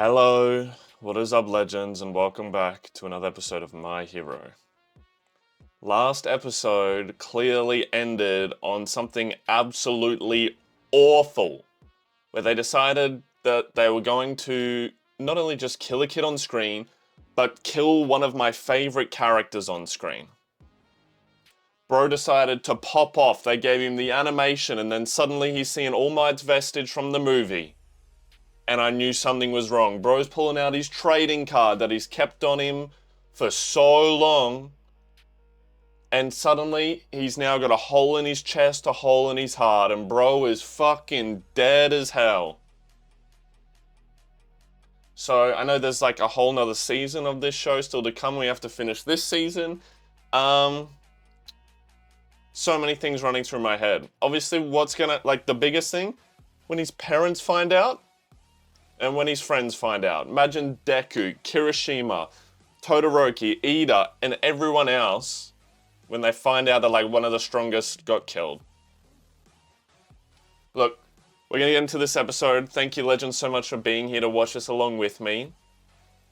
Hello, what is up, legends, and welcome back to another episode of My Hero. Last episode clearly ended on something absolutely awful, where they decided that they were going to not only just kill a kid on screen, but kill one of my favorite characters on screen. Bro decided to pop off, they gave him the animation, and then suddenly he's seeing All Might's vestige from the movie. And I knew something was wrong. Bro's pulling out his trading card that he's kept on him for so long. And suddenly, he's now got a hole in his chest, a hole in his heart, and bro is fucking dead as hell. So, I know there's like a whole nother season of this show still to come. We have to finish this season. So many things running through my head. Obviously, the biggest thing, when his parents find out, and when his friends find out. Imagine Deku, Kirishima, Todoroki, Ida, and everyone else when they find out that like one of the strongest got killed. Look, we're gonna get into this episode. Thank you, legends, so much for being here to watch this along with me.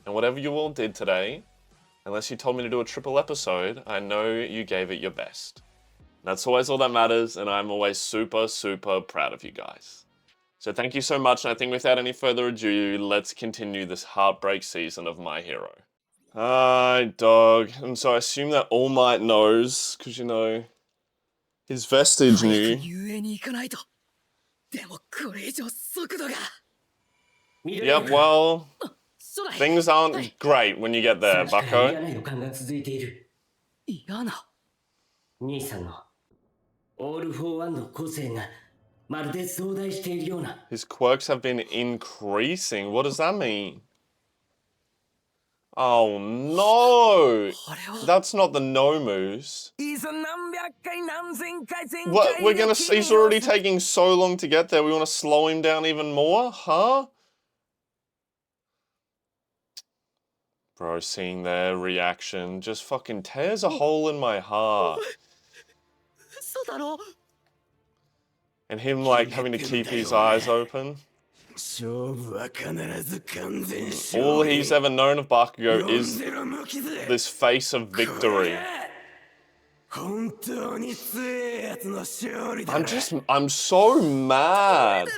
And whatever you all did today, unless you told me to do a triple episode, I know you gave it your best. That's always all that matters, and I'm always super, super proud of you guys. So thank you so much, and I think without any further ado, let's continue this heartbreak season of My Hero. Hi, dog. And so I assume that All Might knows, because, you know, his vestige knew. Yep, well, things aren't great when you get there, bucko. His quirks have been increasing. What does that mean? Oh no! That's not the no-moves. What? He's already taking so long to get there. We want to slow him down even more? Huh? Bro, seeing their reaction just fucking tears a hole in my heart. And him, like, having to keep his eyes open. All he's ever known of Bakugo is this face of victory. I'm so mad.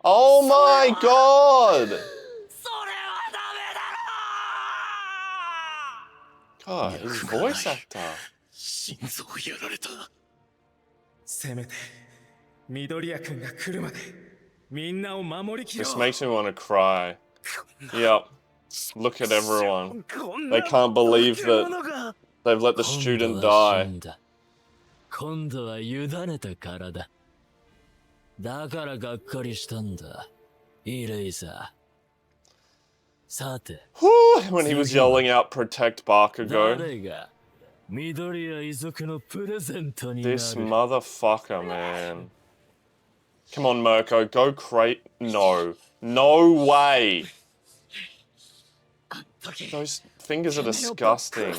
Oh my god! God, his voice actor. This makes me want to cry. Yep. Look at everyone. They can't believe that they've let the student die. Whew, when he was yelling out, "Protect Bakugo." This motherfucker, man. Come on, Mirko, go crate. No. No way. Those fingers are disgusting.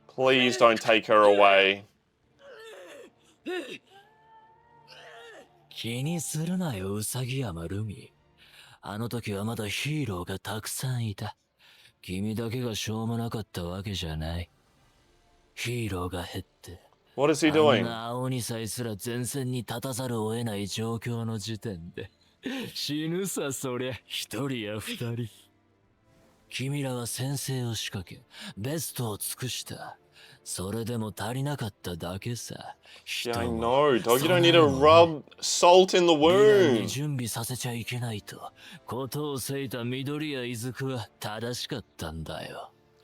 Please don't take her away. What is he doing? Yeah, I know, dog. You don't need to rub salt in the wound.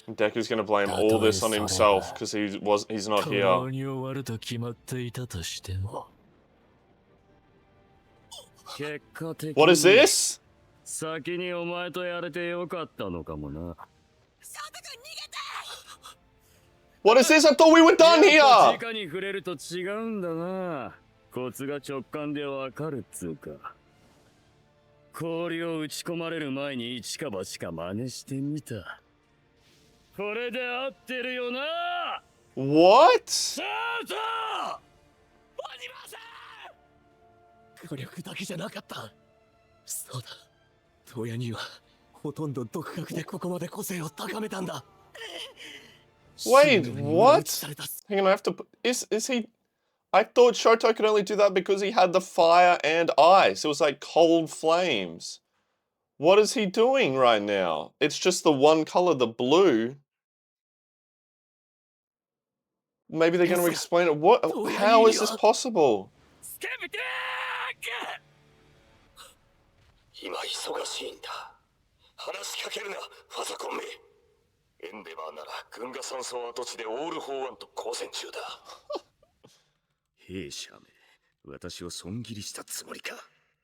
Deku's gonna blame all this on himself because he's not here. What is this? What is this? I thought we were done here! What? 火力だけじゃなかった。そうだ。トヤ兄はほとんど独学でここまで個性を高めたんだ。Wait, what? Hang on, I have to put... Is he... I thought Shoto could only do that because he had the fire and ice. It was like cold flames. What is he doing right now? It's just the one color, the blue. Maybe they're going to explain it. What? How is this possible? 今忙しいんだ。話しかけるな、ファザコンめ。エンデバーなら軍が山荘跡地でオール・フォー・ワンと交戦中だ。兵士め、私を損切りしたつもりか。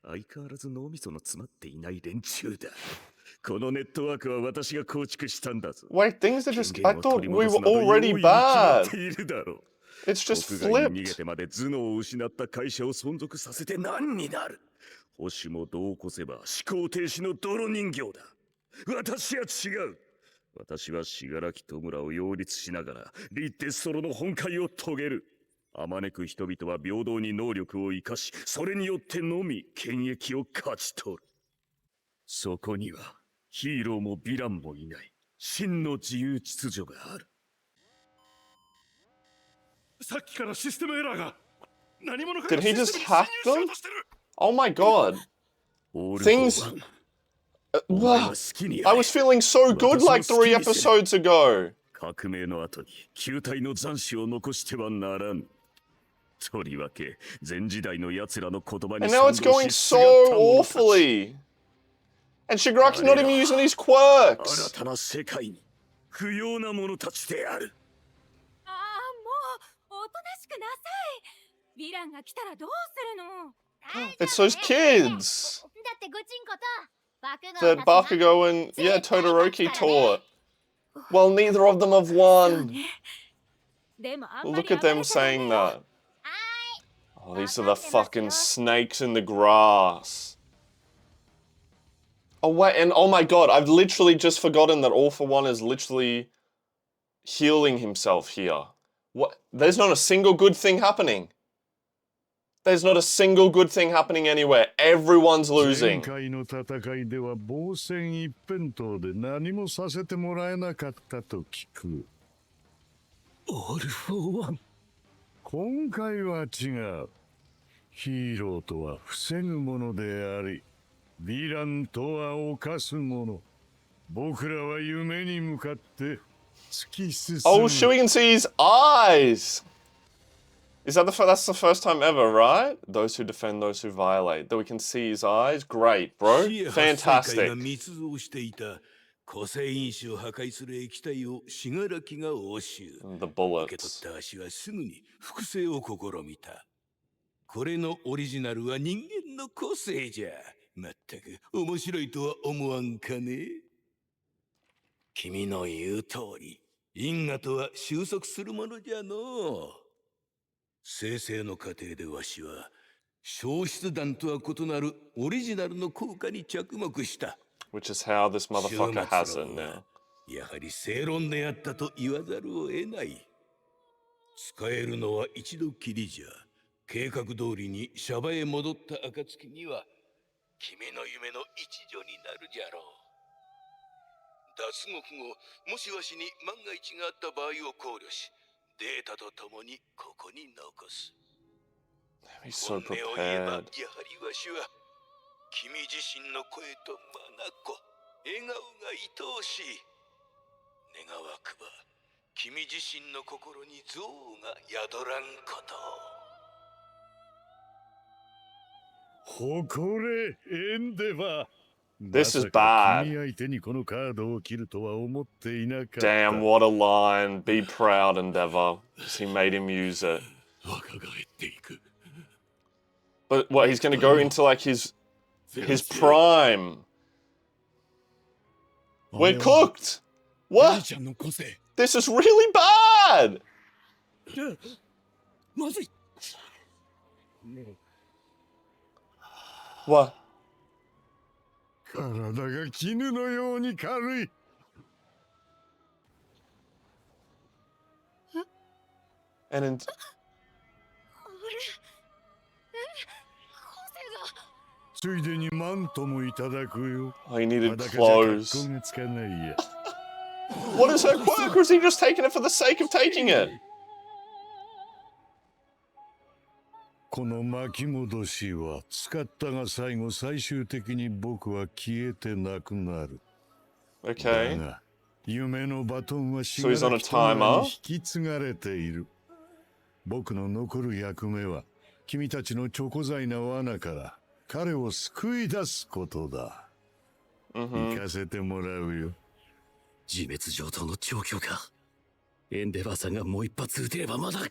相変わらず脳みその詰まっていない連中だ。このネットワークは私が構築したんだぞ。Wait, things are just... I thought we were already bad. It's just flipped. 逃げてまで頭脳を失った会社を存続させて何になる。保守もどう起こせば思考停止の泥人形だ。私は違う。私は信楽戸村を擁立しながらリッテストロの本懐を遂げる。あまねく人々は平等に能力を生かし、それによってのみ権益を勝ち取る。そこにはヒーローもヴィランもいない真の自由秩序がある。さっきからシステムエラーが。何者か Did he just hack them? Oh my god. Things... I was feeling so good like 3 episodes ago. 革命の後に旧体の残滓を残してはならん。とりわけ前時代の奴らの言葉に And now it's going so awfully. And Shigaraki's not even using his quirks. 新たな世界に不要な者たちである。ああ、もうおとなしくなさい。ヴィランが来たらどうするの？ It's those kids だってごちんこと that Bakugo and, yeah, Todoroki taught. Well, neither of them have won. Look at them saying that. Oh, these are the fucking snakes in the grass. Oh, wait, and oh my god, I've literally just forgotten that All for One is literally healing himself here. What? There's not a single good thing happening. There's not a single good thing happening anywhere. Everyone's losing. 前回の戦いでは防戦一辺倒で何もさせてもらえなかったと聞く。オール・フォー・ワン。今回は違う。ヒーローとは防ぐものであり、ヴィランとは犯すもの。僕らは夢に向かって突き進む。Oh, shit, we can see his eyes. Is that that's the first time ever, right? Those who defend, those who violate. That we can see his eyes. Great, bro. Fantastic. 個性因子を破壊する液体を信楽が押収。The bullets. 受け取った足はすぐに複製を試みた。これのオリジナルは人間の個性じゃ。まったく面白いとは思わんかね。君の言う通り、因果とは収束するものじゃの。生成の過程でわしは消失弾とは異なるオリジナルの効果に着目した。Which is how this motherfucker has it now. やはり正論であったと言わざるを得ない。使えるのは一度きりじゃ。計画通りにシャバへ戻った暁には君の夢の一助になるじゃろう。脱獄後、もしわしに万が一があった場合を考慮し、データとともにここに残す。He's so 本音を言えば、やは prepared. りわしは君自身の声と眼笑顔が愛おしい。願わくば君自身の心に憎悪が宿らんこと。誇れエンデバー。 This is bad. 君相手にこのカードを切るとは思っていなかった。 Damn, what a line. Be proud, Endeavor. He made him use it. 若返っていく。 But what, he's gonna go into like his prime. We're cooked! What? ちゃんの個性。 This is really bad! まずい。 What? 体が絹のように軽い。 And in... 個性ついでにマントもいただくよ。 Oh, he needed 裸じゃ格 clothes. 好がつかないや。 What is her quirk, or is he just taking it for the sake of taking it? この巻き戻しは使ったが最後最終的に僕は消えてなくなる。 Okay. だが夢のバトンは死 So he's on a timer? に引き継がれている。僕の残る役目は君たちのチョコ材な罠から彼を救い出すことだ。行かせてもらうよ。自滅上等の調教か。エンデバーさんがもう一発撃てればまだ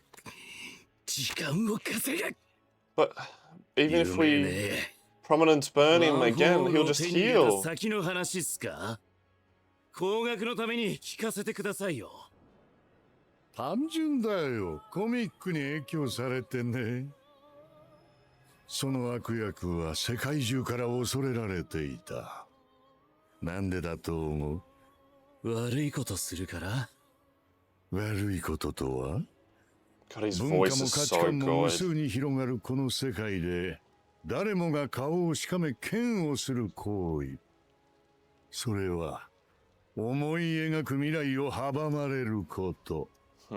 時間を稼ぐ。 But even if we prominence burn him again, he'll just heal. 先の話っすか。高額のために聞かせてくださいよ。単純だよ。コミックに影響されてね。その悪役は世界中から恐れられていた。なんでだと思う？悪いことするから。悪いこととは？ God, his 文化も voice 価 is 値 so 観も無 good. 数に広がるこの世界で誰もが顔をしかめ嫌悪する行為、それは思い描く未来を阻まれること。だか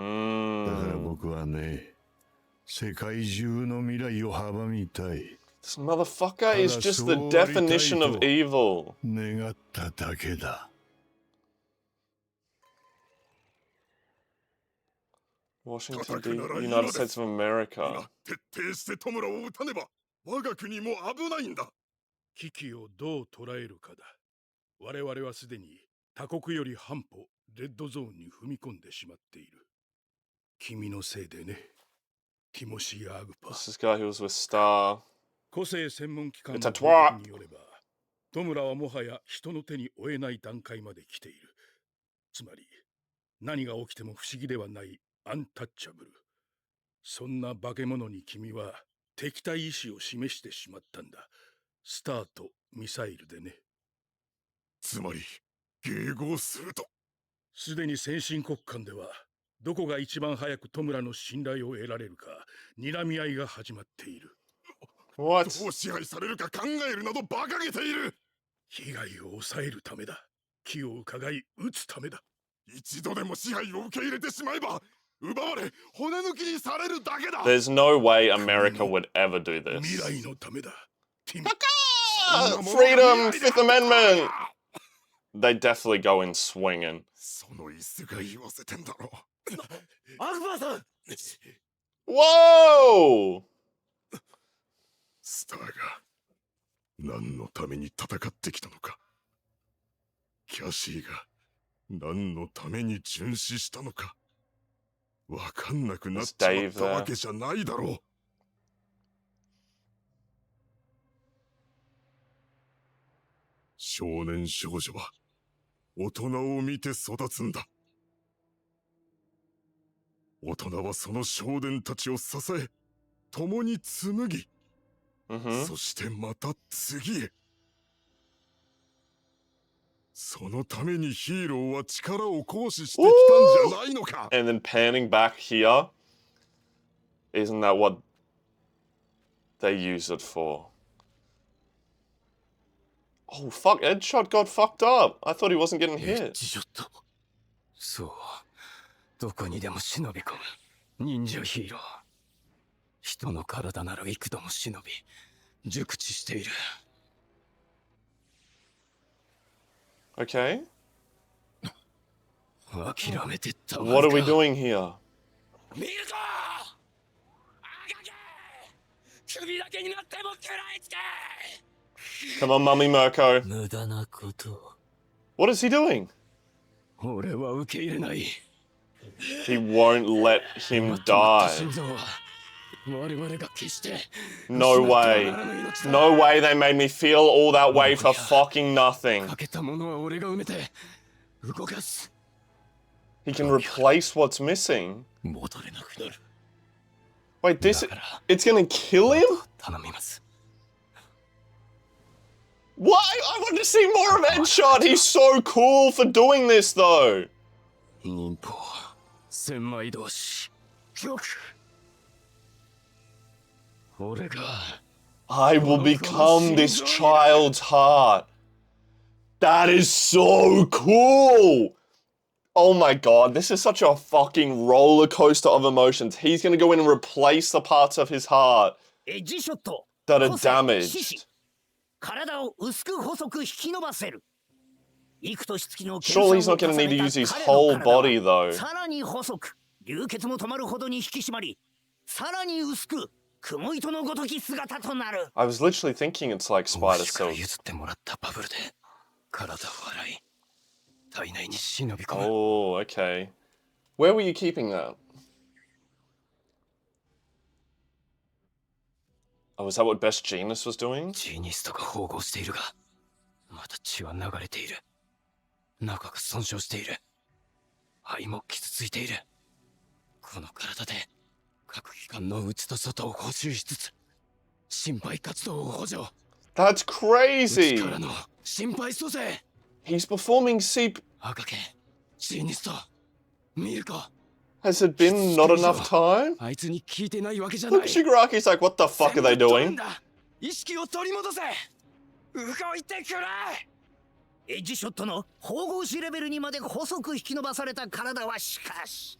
ら僕はね、世界中の未来を阻みたい。 This motherfucker is just the definition of evil. 願っただけだ。 Washington, United States of America. 徹底して弔を撃たねば我が国も危ないんだ。危機をどう捉えるかだ。我々はすでに他国より半歩レッドゾーンに踏み込んでしまっている。君のせいでね、ティモシー・アグパ。 This is guy who was with Star. 個性専門機関の It's a 報 twat. 告によれば、トムラはもはや人の手に負えない段階まで来ている。つまり何が起きても不思議ではないアンタッチャブル。そんな化け物に君は敵対意志を示してしまったんだ。スターとミサイルでね。つまり迎合すると。すでに先進国間ではどこが一番早くトムラの信頼を得られるか睨み合いが始まっている。 What? どう支配されるか考えるなど馬鹿げている。被害を抑えるためだ。気を伺い撃つためだ。一度でも支配を受け入れてしまえば奪われ骨抜きにされるだけだ。 There's no way America would ever do 未 this. 来のためだ。ティム Freedom, Fifth Amendment. They definitely go in swinging. その椅子が言わせてんだろう。アクバーさん。 Whoa! スターが何のために戦ってきたのか。キャシーが何のために殉死したのか。わかんなくなっちまったわけじゃないだろう。少年少女は大人を見て育つんだ。大人はその少年たちを支え、共に紡ぎ、そしてまた次へ。そのためにヒーローは力を行使してきたんじゃないのか。 And then panning back here. Isn't that what they use it for? Oh, fuck. Edshot got fucked up. I thought he wasn't getting エッ hit. ジショット。そう。どこにでも忍び込む。忍者ヒーロー。人の体なら幾度も忍び、熟知している。Okay. 諦めてたまるか。 What are we doing here? 見るぞ。あがけ。首だけになっても食らいつけ。 Come on, Mummy Mirko. 無駄なこと。 What is he doing? 俺は受け入れない。 He won't let him die. 心臓は我々が決して No way. No way they made me feel all that way for fucking nothing. かけたものは俺が埋めて動かす。 He can replace what's missing. 戻れなくなる。 Wait, this... It's gonna kill him? 頼みます。 Why? I want to see more of Edshot. He's so cool for doing this, though. 忍法千枚同士玉。俺が I will become this child's heart. That is so cool. Oh my god, this is such a fucking roller coaster of emotions. He's gonna go in and replace the parts of his heart that are damaged. Surely he's not gonna need to use his whole body though. I was literally thinking it's like spider silk. Oh, okay. Where were you keeping that? Oh, is that what Best Genius was doing? また血は流れている。中が損傷している。肺も傷ついている。この体で各機関の内と外を補修しつつ、心肺活動を補助。That's crazy! 内からの心肺蘇生。He's performing CP... 赤毛、ジーニスト、ミルコ。 Has it been not enough time? あいつに聞いてないわけじゃない。 Look, Shigaraki's like, what the fuck are they doing? 意識を取り戻せ。動いてくれ。エッジショットの縫合紙レベルにまで細く引き伸ばされた体はしかし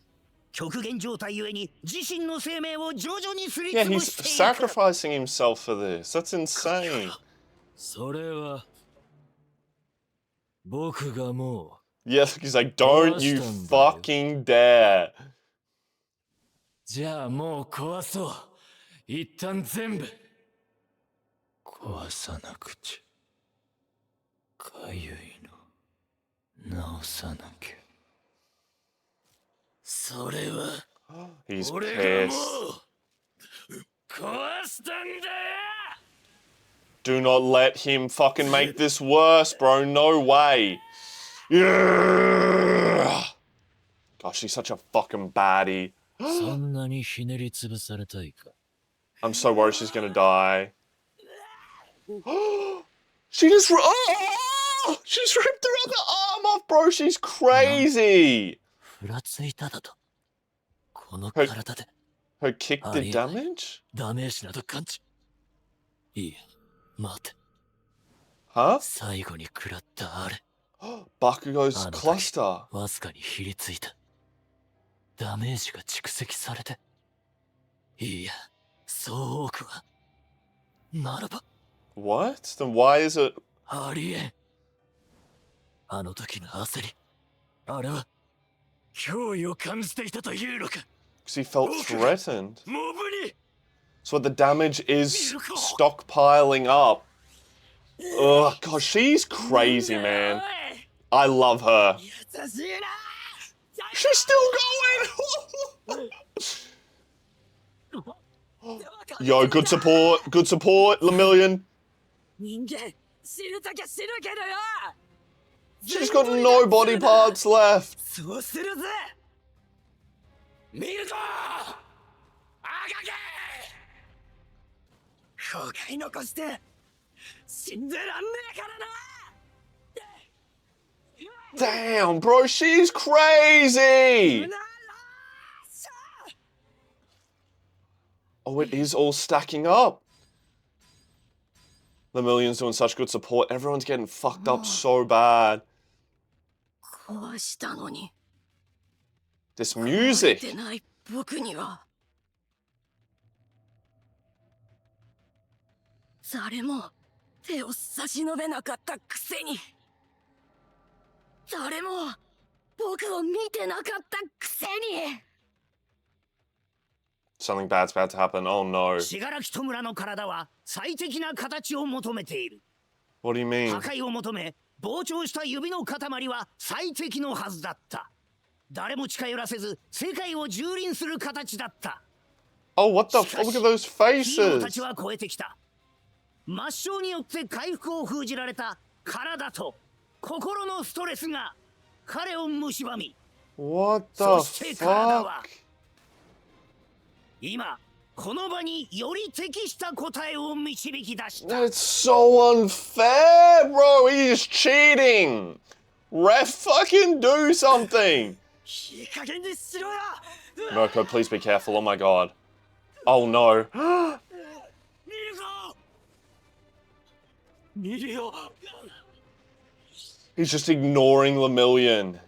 極限状態ゆえに自身の生命を徐々にすり Yeah, つぶ he's していく。 sacrificing himself for this. That's insane. それは僕がもう Yes, he's like, don't you fucking dare. じゃあもう壊そう。一旦全部壊さなくちゃ。かゆいの治さなきゃ。それは He's 俺が pissed. もう壊したんだよ。 Do not let him fucking make this worse, bro. No way. Yeah. Gosh, she's such a fucking baddie. そんなにひねり潰されたいか。 I'm so worried she's gonna die. She just... Oh! She just ripped her other arm off, bro. She's crazy. ふらついただと。この体で Her kick did damage? ダメージなど感知。いいや、待て。 Huh? 最後に食らったあれ。 Bakugo's cluster. わずかにひりついた。ダメージが蓄積されて。いいや、そう多くは。ならば。 What? Then why is it... ありえん。あの時の焦り。あれは脅威を感じていたというのか。 Because he felt threatened. もう無理。 So the damage is stockpiling up. Ugh, gosh, she's crazy, man. I love her. 優しいな。 She's still going! Yo, good support, Lemillion. 人間死ぬときゃ死ぬけどよ。 She's got no body parts left. そうするぜ。ミルコ。赤毛。後悔残して死んでらんねえからな。 Damn, bro, she's crazy. Oh, it is all stacking up. Lemillion's doing such good support. Everyone's getting fucked up so bad. 壊したのに This music. 出ない僕には誰も手を差し伸べなかったくせに誰も僕を見てなかったくせに Something bad's about to happen. Oh no. 信楽戸村の体は最適な形を求めている。 What do you mean? 破壊を求め膨張した指の塊は最適のはずだった。誰も近寄らせず世界を蹂躙する形だった。 Oh, what the fuck? Look at those ヒーローたち faces. は超えてきた。末梢によって回復を封じられた体と心のストレスが彼を蝕み、 What the そして体は fuck? 今この場により適した答えを導き出した。 That's so unfair, bro. He's cheating. Ref, fucking do something. いい加減にしろよ。 Mirko, please be careful. Oh my god. Oh no. ミルコ、He's just ignoring Lemillion.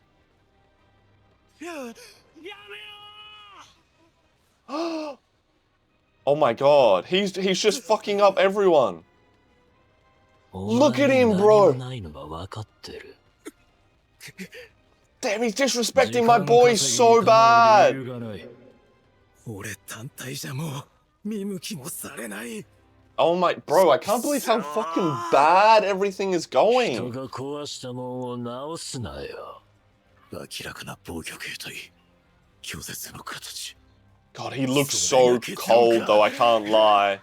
Oh my god, he's just fucking up everyone. Look at him, bro. Damn, he's disrespecting my boy so bad. 俺単体じゃもう見向きもされない。 Oh my, bro, I can't believe how fucking bad everything is 人 going. が壊したもんを直すなよ。明らかな防御形態。拒絶の形。 God, he looks so cold though, I can't lie.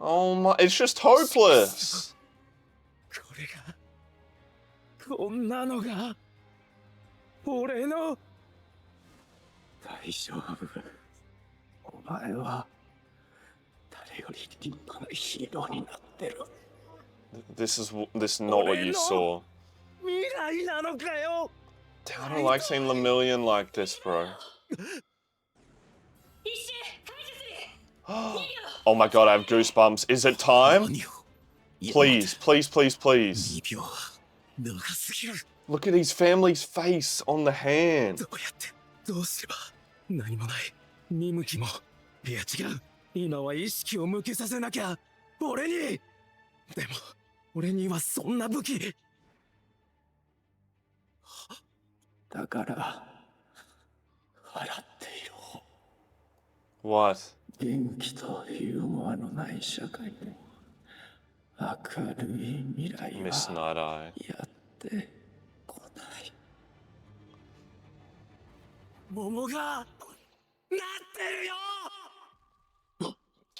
Oh my, it's just hopeless. これがこんなのが俺の大丈夫。お前は誰より立派なヒーローになってる。 This is not what you saw. 未来なのかよ。 Damn, I don't like seeing Lemillion like this, bro. Oh my god, I have goosebumps. Is it time? Please, please, please, please. 2秒長すぎる。 Look at his family's face on the hand. どうやってどうすれば何もない見向きもいや違う今は意識を向けさせなきゃ俺にでも俺にはそんな武器だから笑っていろ What? 元気とユーモアのない社会で明るい未来 Miss は Night-Eye. やってこない桃がなってるよ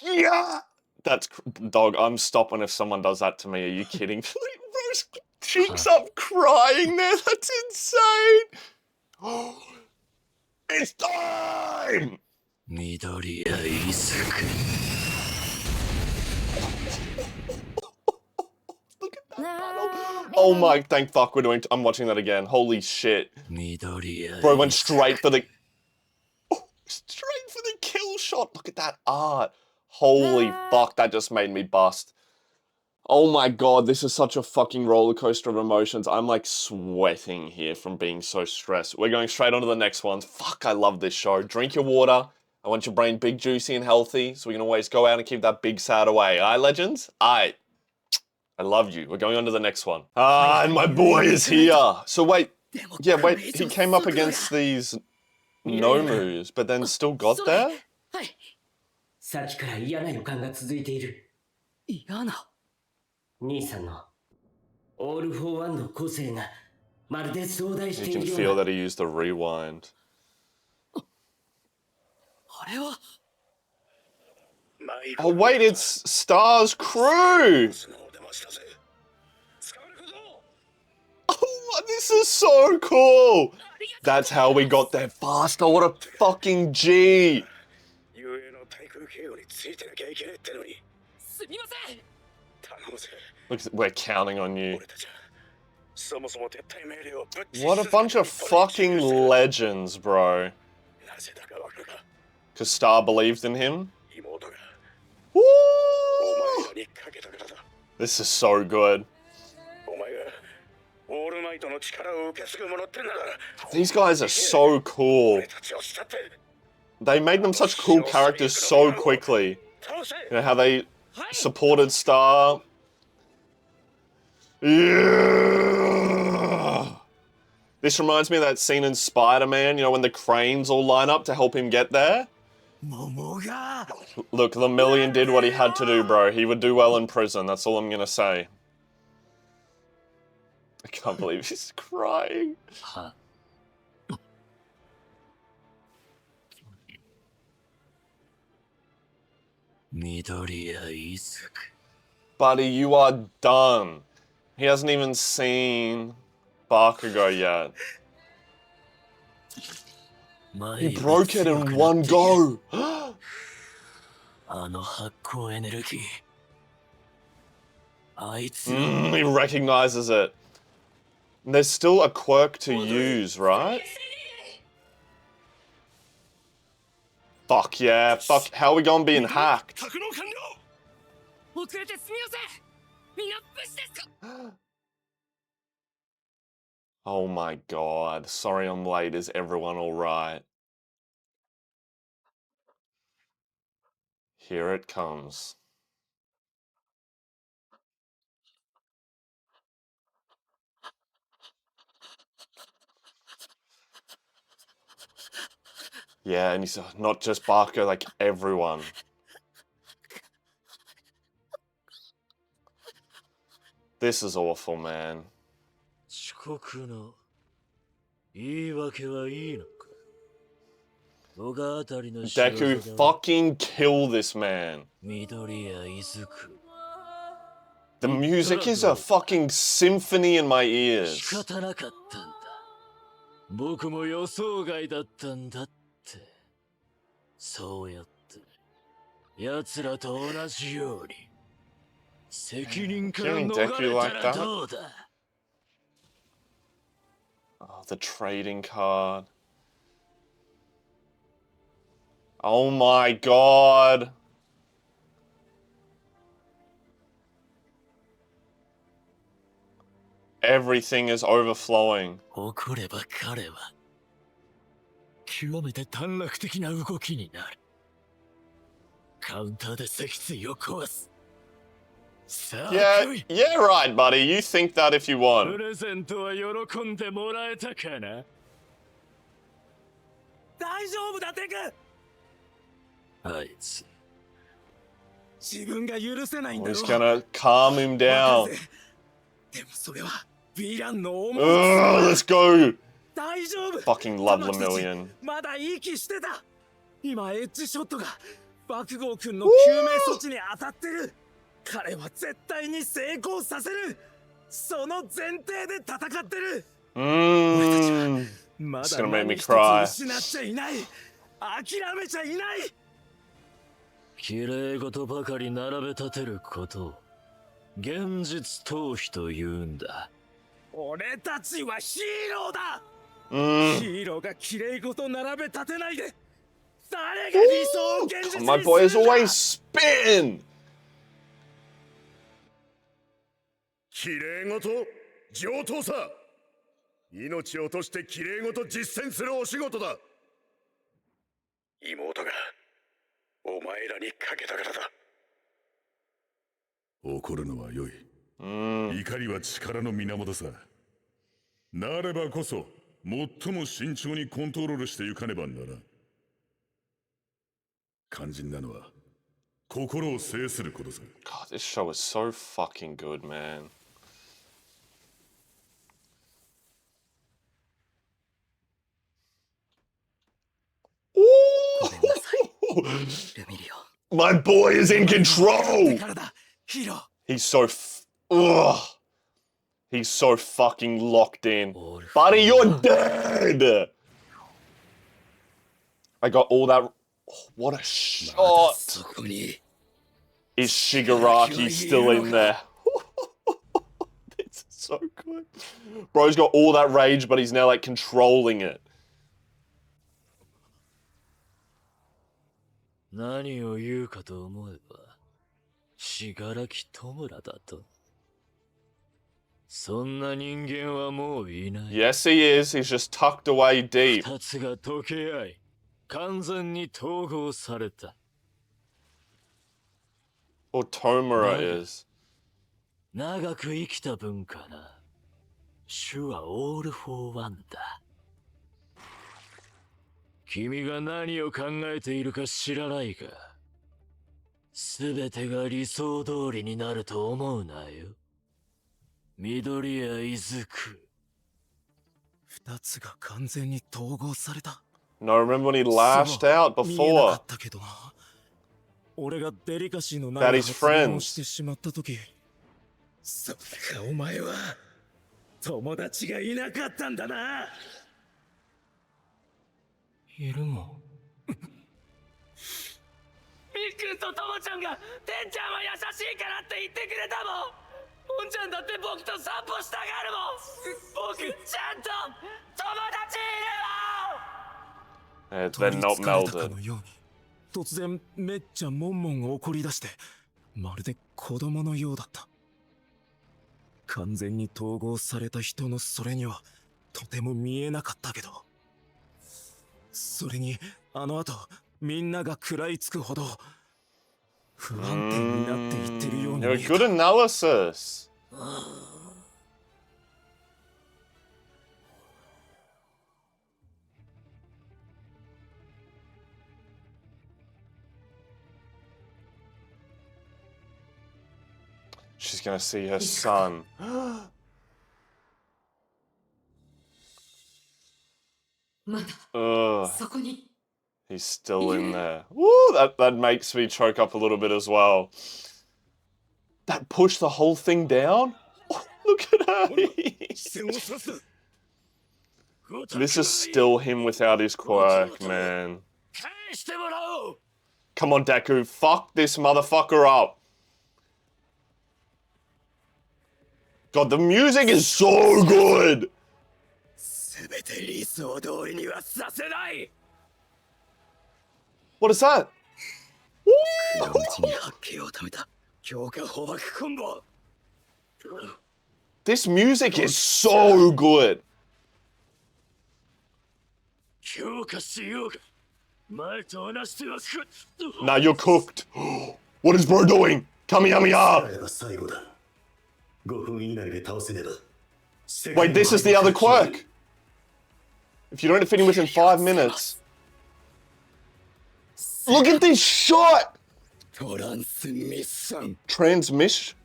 Yeah! That's dog. I'm stopping if someone does that to me. Are you kidding? Rose cheeks up, crying there. That's insane. It's time. 緑やイスク Look at that battle. Oh my! Thank fuck we're doing. I'm watching that again. Holy shit! 緑や Bro went straight for the. Straight for the kill shot. Look at that art. Holy fuck! That just made me bust. Oh my god, this is such a fucking roller coaster of emotions. I'm like sweating here from being so stressed. We're going straight on to the next ones. Fuck, I love this show. Drink your water. I want your brain big, juicy, and healthy, so we can always go out and keep that big sad away. Aye, legends? Aye. I love you. We're going on to the next one. Ah, and my boy is here. So wait. Yeah, wait. He came up against these Nomus, but then still got there? さっきから嫌な予感が続いている。嫌な兄さんのオール・フォー・ワンの個性がまるで壮大し You てい can るよ feel うな。 that he used the rewind. あれは Oh wait, it's Star's crew! Oh, this is so cool! That's how we got there faster. What a fucking G! 遊泳の対空警護についてなきゃいけないってのにすみません。頼むぜ Look, we're counting on you. 俺たちはそもそも撤退命令をぶっちぎり What a bunch of fucking legends, bro. なぜだかわかるか Because Star believed in him? 妹が Woo! お前らにかけたからだ This is so good. お前がオールマイトの力を受け継ぐ者ってんなら These guys are so cool. 俺たちを慕って They made them such cool characters so quickly. 倒せ You know how they supported Star? Yeah! This reminds me of that scene in Spider-Man, you know, when the cranes all line up to help him get there. 桃が Look, Lemillion did what he had to do, bro. He would do well in prison, that's all I'm gonna say. I can't believe he's crying. Buddy, you are done. He hasn't even seen Bakugo yet. He broke it in one go. あの発光エネルギーあいつ He recognizes it. There's still a quirk to use, right? Fuck yeah. Fuck, how are we gonna be hacked? 格納完了。遅れてすみません。みんな無事ですか？ Oh my god. Sorry I'm late. Is everyone alright? Here it comes. Yeah, and he's not just Barker, like everyone. This is awful, man. 遅刻の言い訳はいいのか。小川あたりの仕業だ。 Deku, fucking kill this man. 緑谷伊豆区。 The music is a fucking symphony in my 仕 ears. 方なかったんだ。僕も予想外だったんだって。そうやって奴らと同じように責任から逃れたらどうだ。 Oh, the trading card. Oh my god. Everything is overflowing. 怒れば彼は極めて短絡的な動きになる。カウンターで脊椎を壊す。さあ、 Yeah, yeah, right, buddy. You think that if you プ want. レゼントは喜んでもらえたかな。大丈夫だ、デク。あいつ。自分が許せないん Well, だ he's ろ。 gonna calm him わ down. かるぜ。でもそれはヴィランの思 Ugh, い。 let's go. 大丈夫。 Fucking love 玉木たち Lemillion. まだ息してた。今エッジショットが爆豪君の救命措置に当たってる。彼は絶対に成功させる。その前提で戦ってる。 ま It's だ gonna make me 何一つ cry. 失っちゃいない。諦めちゃいない。綺麗事ばかり並べ立てることを現実逃避と言うんだ。俺たちはヒーローだ。 Mm. ヒーローが綺麗事並べ立てないで誰が理想を現実に My boy is always spitting. 綺麗事上等さ。命を落として綺麗事実践するお仕事だ。妹がお前らにかけたからだ。怒るのは良い。 Mm. 怒りは力の源さ。なればこそ最も慎重にコントロールしてゆかねばならん。肝心なのは心を制することさ。 God, this show is so fucking good, man. Ooh! ルミリ My boy is in オ control. からだヒーロー He's so ugh. He's so fucking locked in. Buddy, you're dead. I got all that. Oh, what a shot. そこに Is Shigaraki still in there? This is so good. Bro's got all that rage, but he's now like controlling it. 何を言うかと思えば信楽戸村だと。そんな人間はもういない。 Yes, he is. He's just tucked away deep. 二つが溶け合い完全に統合された。 Or Tomura is. 長く生きた分かな。主はオール・フォー・ワンだ。君が何を考えているか知らないが、すべてが理想通りになると思うなよ。緑谷伊豆区。二つが完全に統合された。 No, remember when he lashed out 見えなか before? ったけどな。俺がデリカシーのな That い is 発言を friends. してしまったとき、そうかお前は友達がいなかったんだな。いるもん。みっくんとともちゃんがてんちゃんは優しいからって言ってくれたもん。ポンちゃんだって僕と散歩したがるもん。僕ちゃんと友達いるもん。They're not 取り憑かれたか melded. のように突然めっちゃモンモン怒り出して、まるで子供のようだった。完全に統合された人のそれにはとても見えなかったけど、それにあの後みんなが食らいつくほど不安定になっていってるように見 You're え a た。 good analysis. She's gonna see her son. まだ Ugh, そこに he's still in there. Woo, that makes me choke up a little bit as well. That pushed the whole thing down? Oh, look at her. 視線をそらすな。 This is still him without his quirk, man. 返してもらおう。 Come on, Deku, fuck this motherfucker up. God, the music is so good. すべて理想通りにはさせない。 What is that? 黒道に発見をためた強化捕獲コンボ。 This music is so good. 強化しようか。前と同じではく。 Now you're cooked. What is bro doing? Kamehameha. 最後だ。5分以内で倒せねば。 Wait, this is the other quirk. If you don't defeat him within 5 minutes. Look at this shot. トランスミッション。 Transmission.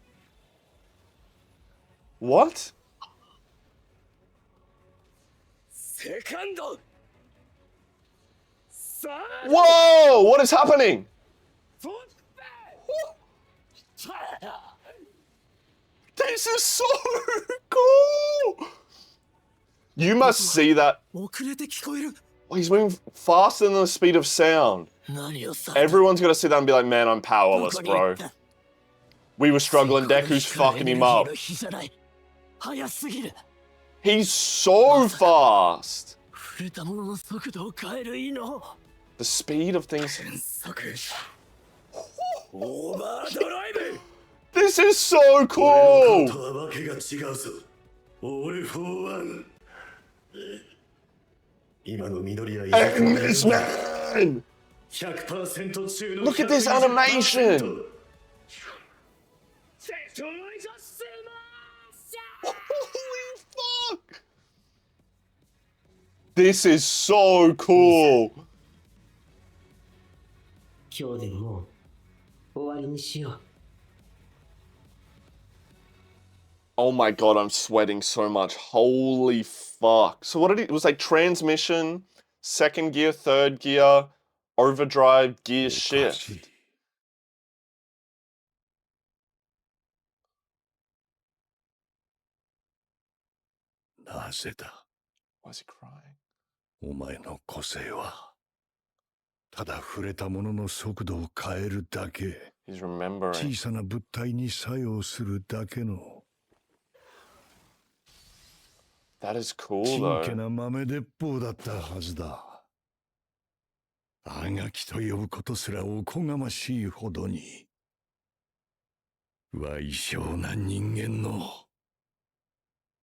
What? セカンド。さあ。 Whoa! What is happening? フォッペ。 This is so cool. You must see that. 遅れて聞こえる。 Oh, he's moving faster than the speed of sound. 何をさ。 Everyone's gonna sit there and be like, man, I'm powerless, bro. We were struggling, Deku's fucking him up. 速すぎる。 He's so fast. 触れたものの速度を変える異能。 The speed of things. 速。オーバードライブ。 This is so 俺 cool. のとはわけが違うぞ。オールフォーワン。今の緑や Endless man. 100% 中の Look at this animation. Holy fuck. This is so cool. 今日でもう終わりにしよう。 Oh my god, I'm sweating so much. Holy fuck. So what did it was like transmission, second gear, third gear, overdrive, gear shift. なぜだ Why is he crying? お前の個性はただ触れたものの速度を変えるだけ He's remembering. 小さな物体に作用するだけの That is cool ちん though. けな豆鉄砲だったはずだあがきと呼ぶことすらおこがましいほどに矮小な人間の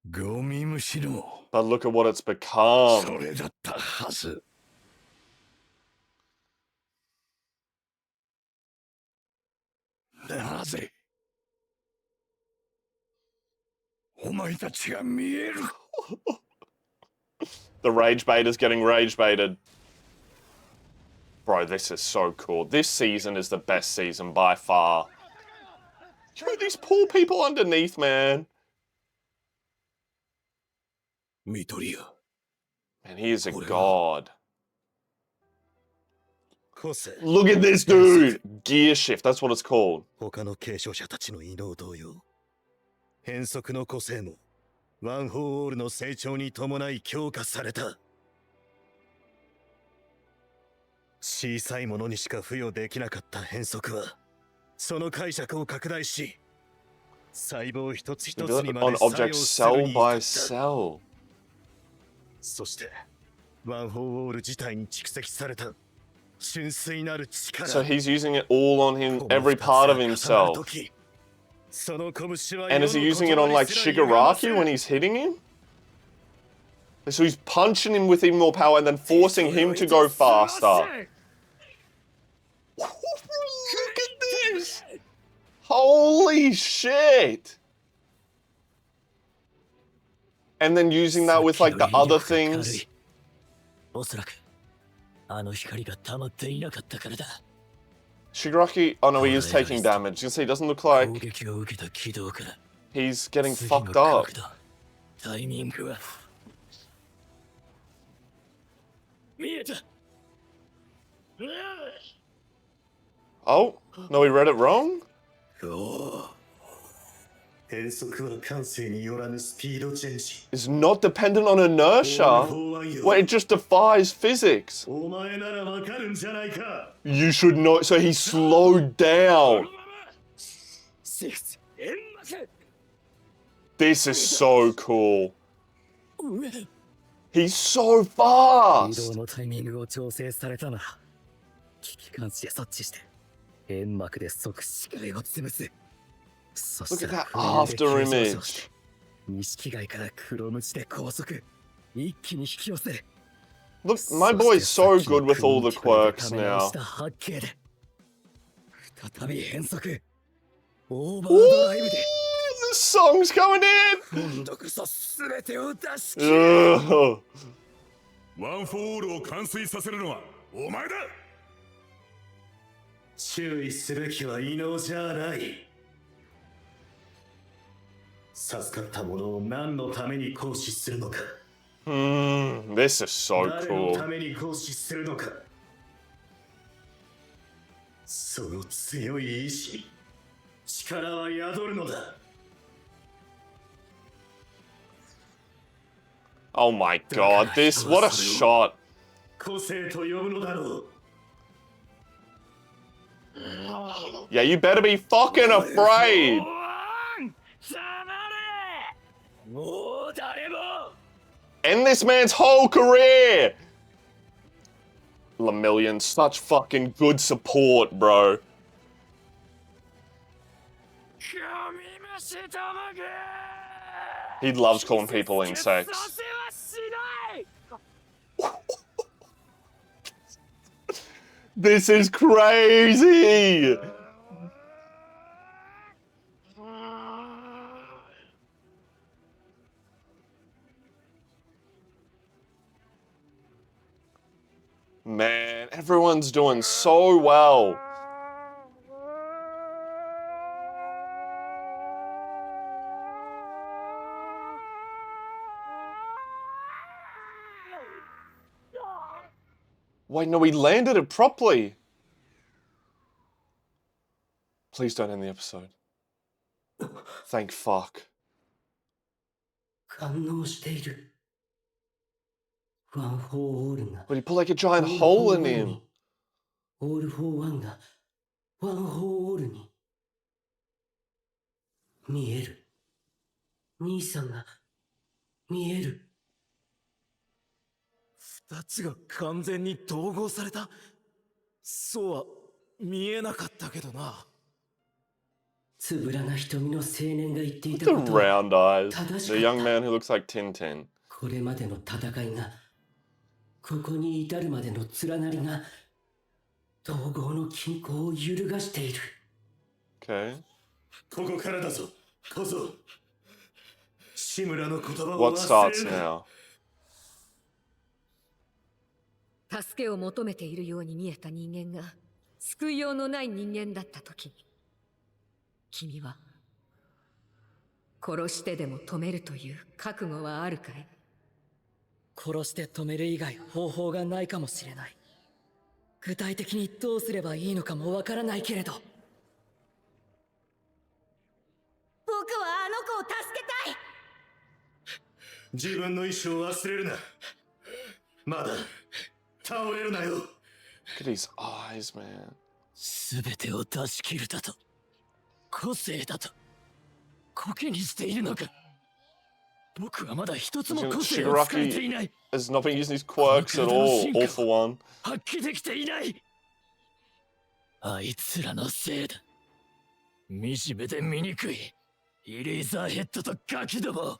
ゴミ虫の But look at what it's become. それだったはずなぜお前たちが見える The rage bait is getting rage baited. Bro, this is so cool. This season is the best season by far. Yo, these poor people underneath, man. 見とりや。 Man, he is a god. 個性。 Look at this dude! Gear shift, that's what it's called. 他の継承者たちの異能同様、変則の個性もワン・フォー・オールの成長に伴い強化された。小さいものにしか付与できなかった変則は、その解釈を拡大し、細胞一つ You 一 do つに it ま on で作 object 用する cell に by 至った。 cell. そして、ワン・フォー・オール自体に蓄積された So he's using it all on him, every part of himself. And is he using it on like Shigaraki when he's hitting him? So he's punching him with even more power and then forcing him to go faster. Look at this! Holy shit! And then using that with like the other things. Shigaraki, oh no, he is taking damage. You can see, he doesn't look like he's getting fucked up. Oh, no, he read it wrong? Is not dependent on inertia. Well, it just defies physics. You should know. So he slowed down. This is so cool. He's so fast. Look at that after image. Look, my boy's so good with all the quirks now. Ooh, the song's coming in! Ugh. ワン・フォー・オールを完遂させるのはお前だ。注意すべきは異能じゃない。授かったものを何のために行使するのか。This is so 誰 cool. のために行使するのか。その強い意志に力は宿るのだ。Oh my god, this, what a shot. 個性と呼ぶのだろう。Yeah, you better be fucking afraid. End this man's whole career. Lemillion, such fucking good support, bro. He loves calling people insects. This is crazy! Man, everyone's doing so well. Wait, no, we landed it properly. Please don't end the episode. Thank fuck. 感応している。ワン・フォー・オールが But he put like a giant hole in him. オール・フォー・ワンがワン・フォー・オールに見える。兄さんが見える。二つが完全に統合された。そうは見えなかったけどな。つぶらな瞳の青年が言ってい The たこと round eyes. 正し The かっ young た。 man who looks like Tintin. これまでの戦いが、ここに至るまでの連なりが、統合の均衡を揺るがしている。Okay. ここからだぞ、小僧。志村の言葉を What 忘れ starts るな。 now? 助けを求めているように見えた人間が救いようのない人間だった時に、君は殺してでも止めるという覚悟はあるかい？殺して止める以外方法がないかもしれない。具体的にどうすればいいのかもわからないけれど、僕はあの子を助けたい。自分の意志を忘れるな。まだ倒れるなよ。 Look at his eyes, man. すべてを出し切るだと、個性だと、コケにしているのか。僕はまだ一つも個性を使えていない。 Shigaraki has not been using his quirks at all for one. 発揮できていない。あいつらのせいだ。惨めで醜いイレーザーヘッドとガキども。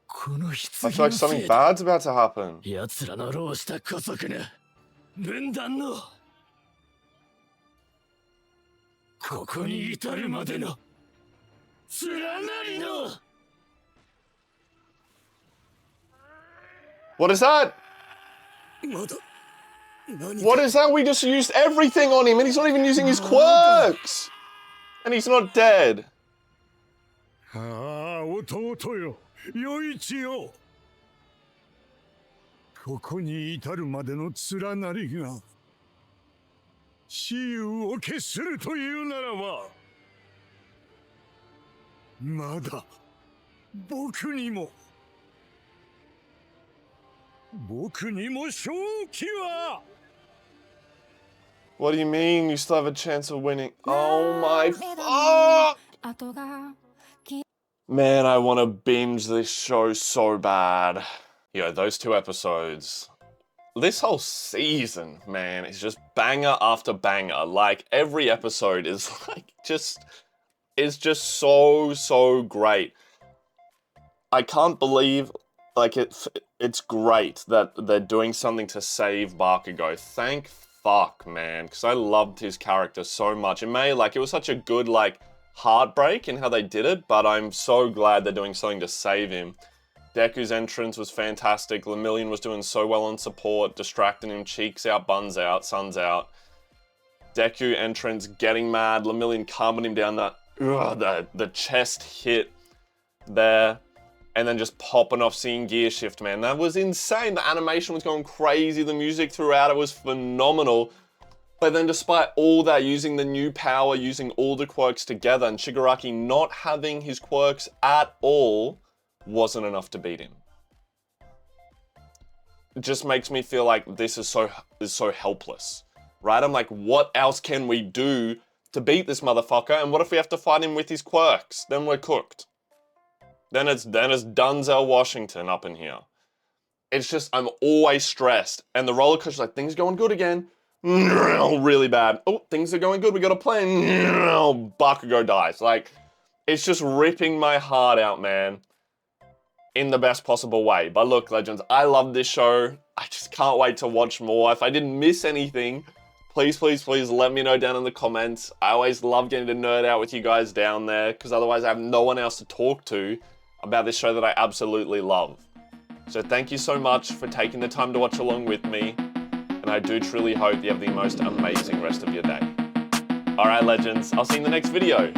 この I 棺 feel の like せ something いだ。 bad's about to happen. 奴らの浪した姑息な分断のここに至るまでの連なりの What is that? まだ何 What is that? We just used everything on him and he's not even using his quirks! And he's not dead. ああ、弟よ、余一よ。ここに至るまでの連なりが雌雄を決するというならば、まだ僕にも勝機は。What do you mean you still have a chance of winning? Oh my fuck! Man, I want to binge this show so bad. Yo, those 2 episodes. This whole season, man, is just banger after banger. Like, every episode is like is just so great. I can't believe, like, it's great that they're doing something to save Bakugo. Thank fuck, man, because I loved his character so much. It was such a good, like, heartbreak in how they did it, but I'm so glad they're doing something to save him. Deku's entrance was fantastic. Lemillion was doing so well on support, distracting him, cheeks out, buns out, suns out. Deku entrance, getting mad, Lemillion calming him down, the chest hit there, and then just popping off, seeing gear shift, man. That was insane. The animation was going crazy, the music throughout it was phenomenal. But then despite all that, using the new power, using all the quirks together, and Shigaraki not having his quirks at all, wasn't enough to beat him. It just makes me feel like this is so helpless, right? I'm like, what else can we do to beat this motherfucker? And what if we have to fight him with his quirks? Then we're cooked. Then it's Denzel Washington up in here. It's just, I'm always stressed. And the roller coaster's like, things going good again. Really bad. Oh, things are going good. We got a plan. Bakugo dies. Like, it's just ripping my heart out, man. In the best possible way. But look, Legends, I love this show. I just can't wait to watch more. If I didn't miss anything, please let me know down in the comments. I always love getting to nerd out with you guys down there, because otherwise I have no one else to talk to about this show that I absolutely love. So thank you so much for taking the time to watch along with me, and I do truly hope you have the most amazing rest of your day. Alright, Legends, I'll see you in the next video.